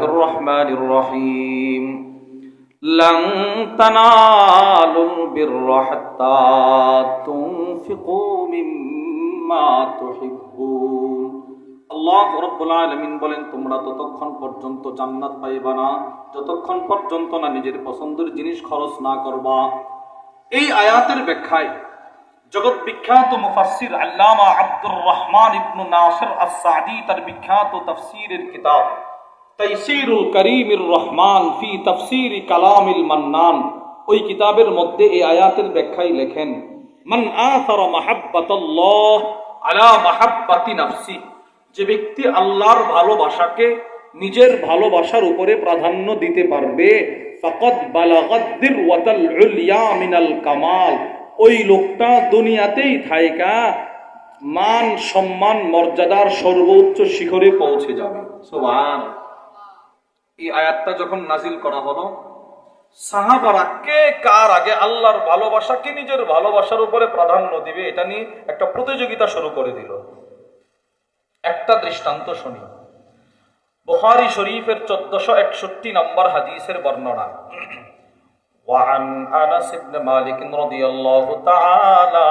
বিসমিল্লাহির রহমানির রহিম লান তানালুল বিররা হাত্তা তুনফিকু মিম্মা তুহিব্বুন। আল্লাহ রাব্বুল আলামিন বলেন, তোমরা ততক্ষণ পর্যন্ত জান্নাত পাইবা না যতক্ষণ পর্যন্ত না নিজের পছন্দের জিনিস খরচ না করবা। এই আয়াতের ব্যাখ্যায় জগৎ বিখ্যাত মুফাসসির আল্লামা আব্দুর রহমান ইবনে নাসির আস-সাদি তার বিখ্যাত তাফসীরের কিতাব তাইসিরুল কারীমির রহমান ফি তাফসীরি কালামিল মান্নান, ওই কিতাবের মধ্যে এই আয়াতের ব্যাখ্যায় লেখেন, মান আসারা মাহাব্বাতাল্লাহ আলা মাহাব্বাতি নাফসি, যে ব্যক্তি আল্লাহর ভালোবাসাকে নিজের ভালোবাসার উপরে প্রাধান্য দিতে পারবে, ফাকাদ বালাগাদ দিরওয়াতাল উলিয়া মিনাল কামাল, ওই লোকটা দুনিয়াতেই থাইকা মান সম্মান মর্যাদার সর্বোচ্চ শিখরে পৌঁছে যাবে। সুবহানাল্লাহ। এই আয়াতটা যখন নাজিল করা হলো, সাহাবারা কে কার আগে আল্লাহর ভালোবাসাকে নিজের ভালোবাসার উপরে প্রাধান্য দিবে এটা নিয়ে একটা প্রতিযোগিতা শুরু করে দিল। একটা দৃষ্টান্ত শুনি। বুখারী শরীফের 1461 নম্বর হাদিসের বর্ণনা। وعن أنس بن مالك رضي الله تعالى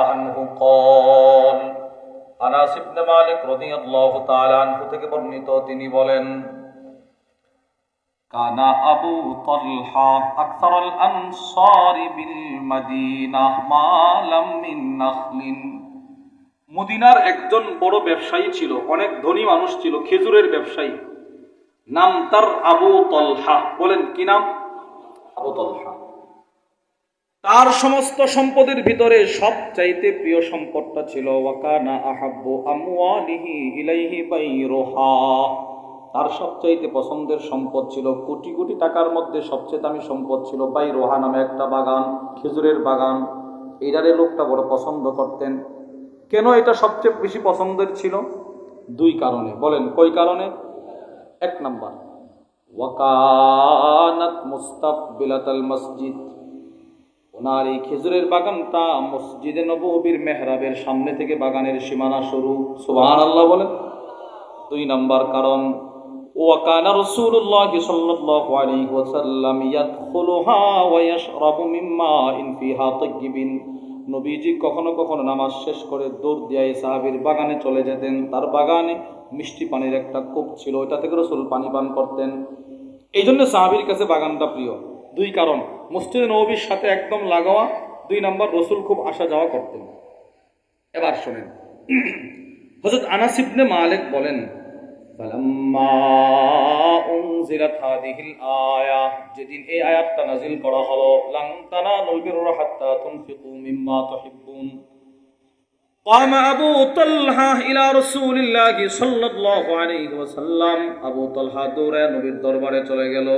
عنه قال, আনাস ইবনে মালিক রাদিয়াল্লাহু তাআলা আনহু থেকে বর্ণিত, তিনি বলেন, কানা আবু তালহা আকসারাল আনসারি বিল মাদিনাহ মা লাম মিন নাখলিন, মদিনার একজন বড় ব্যবসায়ী ছিল, অনেক ধনী মানুষ ছিল, খেজুরের ব্যবসায়ী। নাম তার আবু তালহা। বলেন কি নাম? আবু তালহা। তার সমস্ত সম্পদের ভিতরে সবচাইতে প্রিয় সম্পদটা ছিল ওয়াকানা আহাব্বু আমওয়ালিহি ইলাইহি বাইরুহা, তার সবচাইতে পছন্দের সম্পদ ছিল, কোটি কোটি টাকার মধ্যে সবচেয়ে দামি সম্পদ ছিল বাইরুহা নামে একটা বাগান, খেজুরের বাগান। এইটারে লোকটা বড় পছন্দ করতেন। কেন এটা সবচেয়ে বেশি পছন্দের ছিল? দুই কারণে। বলেন কই কারণে? এক নাম্বার, ওয়াকানাত মুস্তাকবিলাতাল মসজিদ, ওনার এই খেজুরের বাগানটা মসজিদে নববীর মেহরাবের সামনে থেকে বাগানের সীমানা শুরু। সুবহানাল্লাহ বলেন। দুই নাম্বার কারণ, ওয়াকানা রাসূলুল্লাহ সাল্লাল্লাহু আলাইহি ওয়াসাল্লাম ইয়াদখুলুহা ওয়া ইয়াশরাবু মিম্মা ইন ফিহা তাইয়িবিন, নবীজি কখনো কখনো নামাজ শেষ করে দৌড় দিয়ে সাহাবীর বাগানে চলে যেতেন। তার বাগানে মিষ্টি পানির একটা কূপ ছিল, ওইটা থেকে রাসূল পানি পান করতেন। এই জন্য সাহাবীর কাছে বাগানটা প্রিয়। দুই কারণ, মসজিদে নববীর সাথে একদম লাগাওয়া। দুই নম্বর, রাসূল খুব আসা যাওয়া করতেন। এবার শুনেন, হযরত আনাস ইবনে মালিক বলেন, ফালাম্মা উনজিলাত হাদিহিল আয়া, যেদিন এই আয়াতটা নাযিল করা হলো, লান তানালুল বিররা হাত্তা তুনফিকু মিম্মা তুহিব্বুন, قام أبو طلحة إلى رسول الله صلى الله عليه وسلم, আবু তালহা দৌড়ে নবীর দরবারে চলে গেল।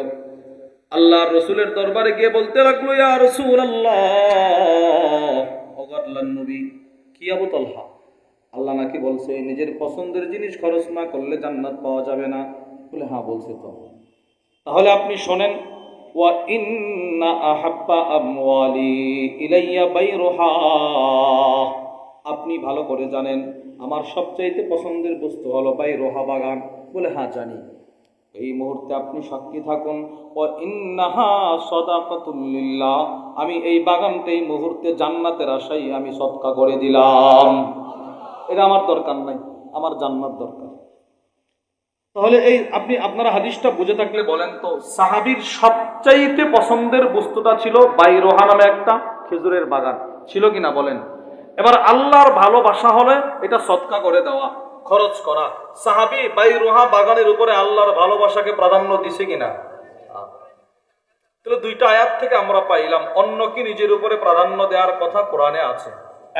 আল্লাহর রাসূলের দরবারে গিয়ে বলতে লাগলো, ইয়া রাসূলুল্লাহ, ও আল্লাহর নবী। কি আবু তালহা? আল্লাহ নাকি বলছে নিজের পছন্দের জিনিস খরচ না করলে জান্নাত পাওয়া যাবে না? বলে হ্যাঁ বলছে। তো তাহলে আপনি শোনেন, ওয়া ইন্না আহাব্বা আমওয়ালি ইলাইয়া বাইরুহা, আপনি ভালো করে জানেন আমার সবচাইতে পছন্দের বস্তু হলো বাইরুহা বাগান। বলে হ্যাঁ জানি। এই মুহূর্তে আপনি সাক্ষী থাকুন, ওয়া ইন্নাহা সাদাকাতুল লিল্লাহ, আমি এই বাগানটা এই মুহূর্তে জান্নাতের আশায় আমি সদকা করে দিলাম। এটা আমার দরকার নাই, আমার জান্নাত দরকার। তাহলে এই আপনারা হাদিসটা বুঝে থাকলে বলেন তো, সাহাবীর সবচাইতে পছন্দের বস্তুটা ছিল বাইরুহা নামে একটা খেজুরের বাগান, ছিল কিনা বলেন? এবার আল্লাহর ভালোবাসা হলে এটা সদকা করে দেওয়া, খরচ করা। সাহাবী বাইরুহা বাগানের উপরে আল্লাহর ভালোবাসাকে প্রাধান্য দিছে কিনা? তাহলে দুইটা আয়াত থেকে আমরা পাইলাম অন্যকে নিজের উপরে প্রাধান্য দেওয়ার কথা কোরআনে আছে।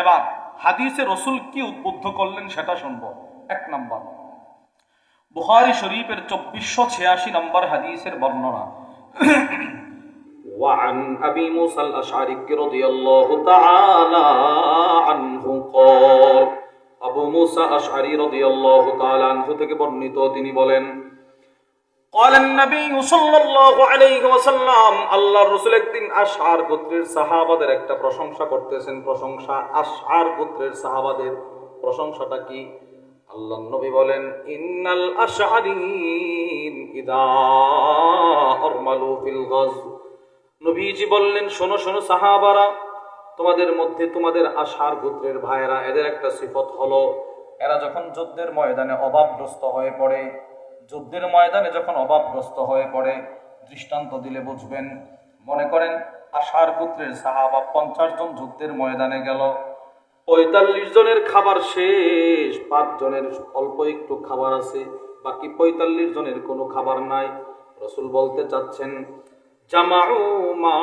এবার হাদিসে রাসূল কি উদ্বুদ্ধ করলেন সেটা শুনবো। এক নম্বর, বুখারী শরীফের 2486 নম্বর হাদিসের বর্ণনা। وعن أبي موسى الأشعري رضي الله تعالى عنه قال, আবু মুসা আশআরী রাদিয়াল্লাহু তাআলা আনহু থেকে বর্ণিত, তিনি বলেন, قال النبي صلى الله عليه وسلم, আল্লাহর রাসূল একদিন আশআর গোত্রের সাহাবাদের একটা প্রশংসা করতেছেন। প্রশংসা, আশআর গোত্রের সাহাবাদের প্রশংসাটা কি? আল্লাহর নবী বলেন, ইন্নাল আশআরিন ইদা আরমালু ফিল গাজ। নবীজি বললেন, শোনো শোনো সাহাবারা, তোমাদের মধ্যে তোমাদের আশার গোত্রের ভাইয়েরা, এদের একটা সিফত হলো, এরা যখন যুদ্ধের ময়দানে অভাবগ্রস্ত হয়ে পড়ে, যুদ্ধের ময়দানে যখন অভাবগ্রস্ত হয়ে পড়ে, দৃষ্টান্ত দিলে বুঝবেন। মনে করেন আশার গোত্রের সাহাবা 50 জন যুদ্ধের ময়দানে গেল, 45 জনের খাবার শেষ, 5 জনের অল্প একটু খাবার আছে, বাকি 45 জনের কোনো খাবার নাই। রাসূল বলতে চাচ্ছেন, জামাউ মা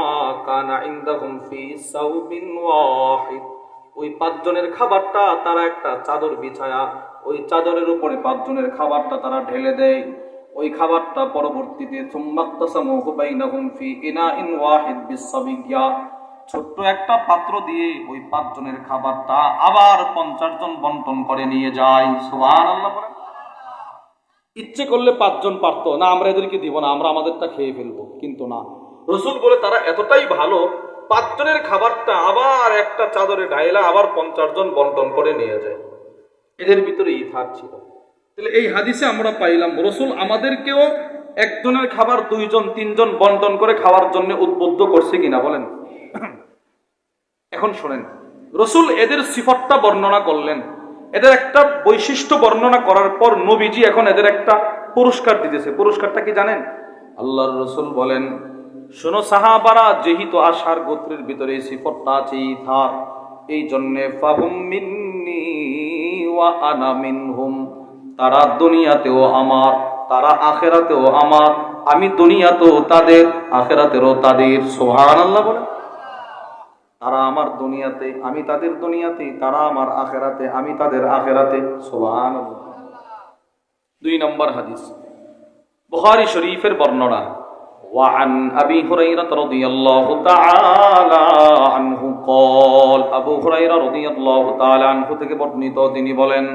কানা ইনদাহুম ফি সাউবিন ওয়াহিদ। ওই 5 জনের খাবারটা তারা একটা চাদর বিছায়া, ওই চাদরের উপরে 5 জনের খাবারটা তারা ঢেলে দেয়। ওই খাবারটা পরবর্তীতে সুম্মাক্তাসামুহু বাইনাহুম ফি ইনাইন ওয়াহিদ বিসসাবিয়্যা, ছোট্ট একটা পাত্র দিয়ে ওই 5 জনের খাবারটা আবার 50 জন বন্টন করে নিয়ে যায়। সুবহানাল্লাহ বলেন। ইচ্ছে করলে 5 জন পারতো না, আমরা এদেরকে দিব না, আমরা আমাদেরটা খেয়ে ফেলবো, কিন্তু না, রাসূল বলে তারা এতটাই ভালো, 5 জনের খাবারটা আবার একটা চাদরে ঢাইলা আবার 50 জন বন্টন করে নিয়ে যায়। এদের ভিতরে ইথার ছিল। তাহলে এই হাদিসে আমরা পাইলাম রাসূল আমাদেরকেও একজনের খাবার 2 জন 3 জন বন্টন করে খাওয়ার জন্য উদ্বুদ্ধ করছে কিনা বলেন। এখন শুনেন, রাসূল এদের সিফতটা বর্ণনা করলেন, এদের একটা বৈশিষ্ট্য বর্ণনা করার পর নবীজি এখন এদের একটা পুরস্কার দিতেছে। পুরস্কারটা কি জানেন? আল্লাহর রাসূল বলেন, শোনো সাহাবারা, যেহেতু আশার গোত্রের ভিতরে এই সিফতটা আছে ইথার, এই জন্যে ফাহুম মিন্নি ওয়া আনা মিনহুম, তারা দুনিয়াতেও আমার, তারা আখিরাতেও আমার, আমি দুনিয়াতেও তাদের, আখিরাতেও তাদের। সুবহানাল্লাহ বলেন। তারা আমার দুনিয়াতে, আমি তাদের দুনিয়াতে, তারা আমার আখিরাতে, আমি তাদের আখিরাতে। সুবহানাল্লাহ। 2 নম্বর হাদিস, বুখারী শরীফের বর্ণনা। وعن أبي هريرة رضي الله تعالى عنه قال, আবু হুরায়রা রাদিয়াল্লাহু তাআলা আনহু থেকে বর্ণিত, তিনি বলেন,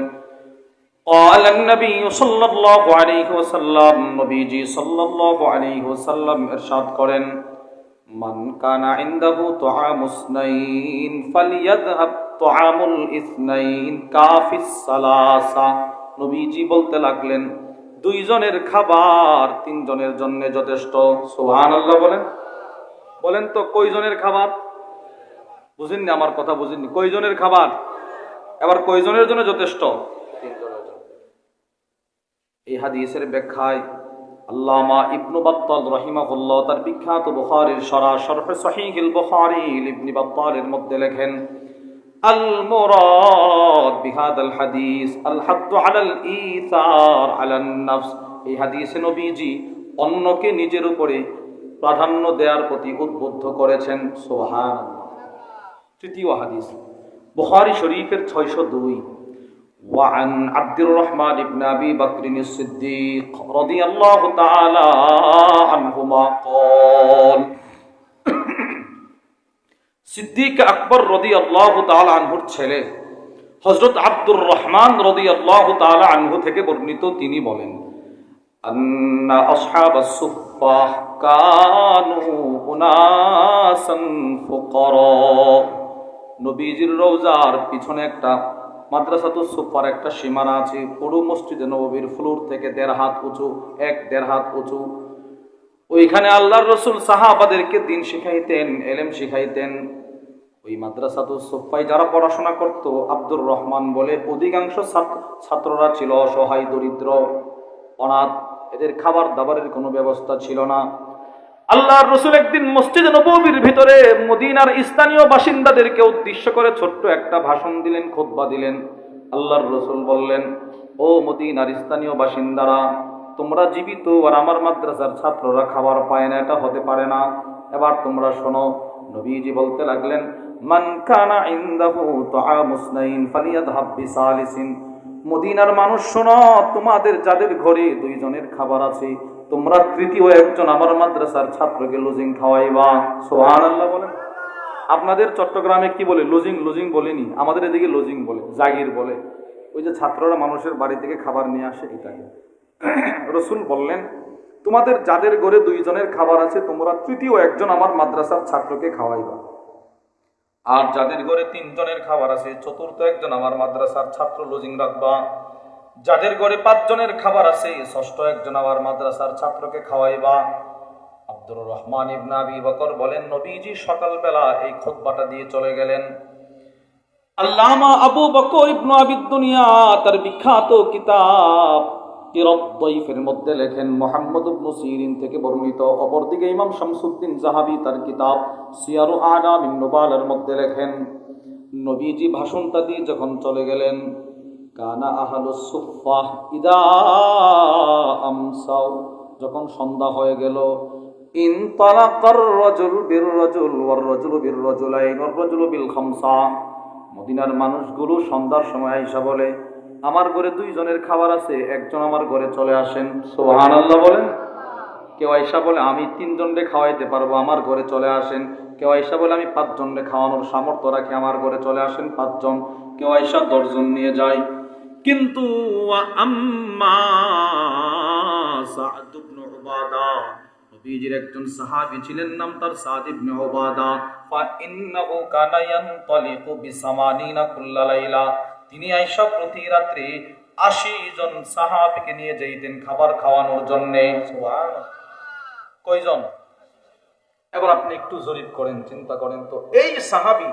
قال النبي صلى الله عليه وسلم, নবীজি সাল্লাল্লাহু আলাইহি ওয়াসাল্লাম ইরশাদ করেন, মান কানা ইনদাহু তুআমুস নাইন ফালিয়াযহাব তুআমুল ইসনাইন কাফিস সালাসা। নবীজি বলতে লাগলেন, 2 জনের খাবার 3 জনের জন্য যথেষ্ট। সুবহানাল্লাহ বলেন। বলেন তো কয়জনের খাবার? বুঝেননি আমার কথা, বুঝেননি? কয়জনের খাবার? এবার কয়জনের জন্য যথেষ্ট? 3 জনের জন্য। এই হাদিসের ব্যাখ্যায় আল্লামা ইবনু বাত্তাল রাহিমাহুল্লাহ তার বিখ্যাত বুখারীর শরহ সহিহুল বুখারী ইবনে বাত্তালের মধ্যে লেখেন, আল মুরাদ বিহাদাল হাদিস আল হাদ্দু আলাল ইসার আলান নাফস। এই হাদিসে নবীজি অন্যকে নিজের উপরে প্রাধান্য দেওয়ার প্রতি উদ্বুদ্ধ করেছেন। সুবহানাল্লাহ। তৃতীয় হাদিস, বুখারী শরীফের 602। وعن عبد الرحمن بن أبي بكر الصديق رضي الله تعالى عنهما قال, সিদ্দিক আকবর রাদিয়াল্লাহু তাআলা আনহুর ছেলে হযরত আব্দুর রহমান রাদিয়াল্লাহু তাআলা আনহু থেকে বর্ণিত, তিনি বলেন, আন্না আসহাবাস সুফফাহ কানু উনাসান ফুকারা। নবীজির রওজার পিছনে একটা মাদ্রাসাতুস সুফার একটা সীমানা আছে, পুরো মসজিদে নববীর ফ্লোর থেকে 1.5 হাত উঁচু, 1.5 হাত উঁচু। ওইখানে আল্লাহর রাসূল সাহাবাদেরকে দিন শিখাইতেন, ইলম শিখাইতেন। ওই মাদ্রাসাতুস সুফায় যারা পড়াশোনা করত, আব্দুর রহমান বলে, অধিকাংশ ছাত্ররা ছিল অসহায়, দরিদ্র, অনাথ, এদের খাবার দাবারের কোনো ব্যবস্থা ছিল না। আল্লাহর রাসূল একদিন মসজিদে নববীর ভিতরে মদিনার স্থানীয় বাসিন্দাদেরকে উদ্দেশ্য করে ছোট্ট একটা ভাষণ দিলেন, খুতবা দিলেন। আল্লাহর রাসূল বললেন, ও মদিনার স্থানীয় বাসিন্দারা, তোমরা জীবিত আর আমার মাদ্রাসার ছাত্ররা খাবার পায় না, এটা হতে পারে না। এবার তোমরা শোনো। নবীজি বলতে লাগলেন, মান কানা ইনদাহু তুআমুস নাইন ফালিয়াযহাব বিসালিসিন। মদিনার মানুষ শোনো, তোমাদের যাদের ঘরে 2 জনের খাবার আছে, তোমরা তৃতীয় একজন আমার মাদ্রাসার ছাত্রকে লজিং খাওয়াইবা। সুবহানাল্লাহ বলেন। আপনাদের চট্টগ্রামে কি বলে? লজিং। লজিং বলেনি, আমাদের এদিকে লজিং বলে, জাগির বলে। ওই যে ছাত্ররা মানুষের বাড়ি থেকে খাবার নিয়ে আসে, এটাকে। রাসূল বললেন, তোমাদের যাদের ঘরে 2 জনের খাবার আছে, তোমরা তৃতীয় একজন আমার মাদ্রাসার ছাত্রকে খাওয়াইবা। আর যাদের ঘরে 3 জনের খাবার আছে, চতুর্থ একজন আমার মাদ্রাসার ছাত্র লজিং রাখবা। যাদের ঘরে 5 জনের খাবার আছে, ষষ্ঠ একজন আবার মাদ্রাসার ছাত্রকে খাওয়াইবা। আব্দুর রহমান ইবনে আবি বকর বলেন, নবীজি সকালবেলা এই খুতবাটা দিয়ে চলে গেলেন। আল্লামা আবু বকর ইবনে আবি দুনিয়া তার বিখ্যাত কিতাব কিরাত দাইফের মধ্যে লেখেন, মুহাম্মদ ইবনে সিরিন থেকে বর্ণিত। অপরদিকে ইমাম শামসুদ্দিন যাহাবী তার কিতাব সিয়ারু আলামিন নুবালার মধ্যে লেখেন, নবীজি ভাষণটা দিয়ে যখন চলে গেলেন, কানা আহলুস সুফফাহ ইদা আমসাও, যখন সন্ধ্যা হয়ে গেল, ইনতালাকার রাজুল বির রাজুল ওয়ার রাজুলু বির রাজুলাইন ওয়ার রাজুলু বিল খামসা। মদিনার মানুষগুলো সন্ধ্যার সময় আইসা বলে, আমার ঘরে 2 জনের খাবার আছে, একজন আমার ঘরে চলে আসেন। সুবহানাল্লাহ বলেন। কেউ আইসা বলে, আমি 3 জনকে খাওয়াইতে পারবো, আমার ঘরে চলে আসেন। কেউ আইসা বলে, আমি 5 জনকে খাওয়ানোর সামর্থ্য রাখি, আমার ঘরে চলে আসেন 5 জন। কেউ আইসা 10 জন নিয়ে যায়। কিন্তু আম্মা সাদ ইবনে উবাদা, নবীজির একজন সাহাবী ছিলেন, নাম তার সাদ ইবনে উবাদা, ফা ইন্নাহু কানা ইয়ানতালিকু বিসামানিনা কুল্লা লাইলা, তিনি আয়েশা প্রতি রাত্রে 80 জন সাহাবীকে নিয়ে যাইতেন খাবার খাওয়ানোর জন্য। সুবহানাল্লাহ। কয়জন? এবার আপনি একটু জরিপ করেন, চিন্তা করেন তো, এই সাহাবী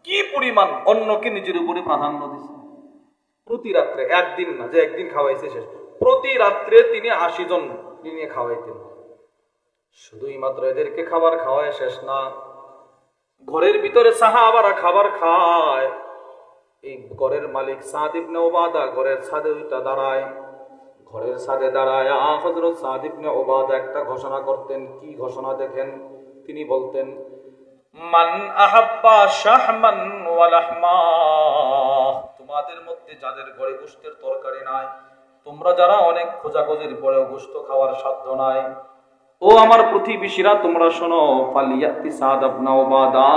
কি পরিমাণ অন্যকে নিজের উপরে প্রাধান্য দিয়েছে। প্রতি রাত্রে, একদিন না যে একদিন খাওয়াইছে শেষ, প্রতি রাত্রে তিনি 80 জন নিয়ে খাওয়াইতেন। শুধুই মাত্র এদেরকে খাবার খাওয়ায় শেষ না, ঘরের ভিতরে সাহাবারা খাবার খায়। এই ঘরের মালিক সাদ ইবনে উবাদা ঘরের ছাদে দাঁড়ায়, ঘরের ছাদে দাঁড়ায় হযরত সাদ ইবনে উবাদা একটা ঘোষণা করতেন। কি ঘোষণা দেখেন, তিনি বলতেন, মান আহাব্বা শাহমান ওয়া লাহমা, তোমাদের মধ্যে যাদের ঘরে গোশতের তরকারি নাই, তোমরা যারা অনেক খোঁজাখুঁজির পরেও গোশত খাওয়ার সাধ্য নাই, ও আমার প্রতিবেশীরা তোমরা শোনো, ফালিয়াতি সাদ ইবনে উবাদা,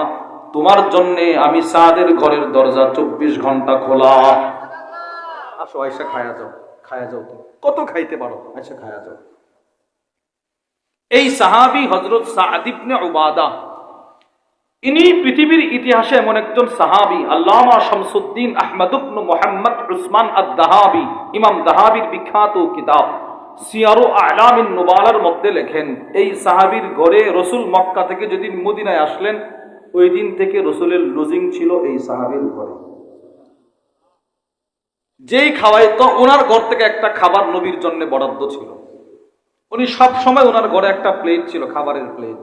তোমার জন্য আমি সাদের ঘরের দরজা 24 ঘন্টা খোলা। আসো আয়েশা, খায়া যাও, খায়া যাও, কত খাইতে পারো, আয়েশা খায়া যাও। এই সাহাবী হযরত সাদ ইবনে উবাদা, ইনি পৃথিবীর ইতিহাসে এমন একজন সাহাবী, আল্লামা শামসুদ্দিন আহমদ ইবনে মুহাম্মদ উসমান আদ-দাহাবী, ইমাম দাহাবীর বিখ্যাত কিতাব সিয়ারু আলামিন নুবালার মধ্যে লেখেন, এই সাহাবীর ঘরে রাসূল মক্কা থেকে যেদিন মদিনায় আসলেন, ওই দিন থেকে রাসূলের লজিং ছিল এই সাহাবীর ঘরে। যেই খাওয়াইতো ওনার ঘর থেকে একটা খাবার নবীর জন্য বরাদ্দ ছিল। উনি সব সময় ওনার ঘরে একটা প্লেট ছিল, খাবারের প্লেট,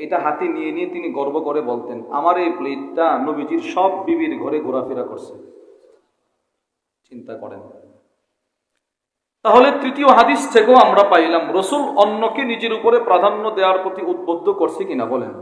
এটা হাতে নিয়ে নিয়ে তিনি গর্ব করে বলতেন, আমার এই প্লেটটা নবীজির সব বিবির ঘরে ঘোরাফেরা করছে। চিন্তা করেন। তাহলে তৃতীয় হাদিস থেকেও আমরা পাইলাম রাসূল অন্যকে নিজের উপরে প্রাধান্য দেওয়ার প্রতি উদ্বুদ্ধ করছে কিনা বলেন।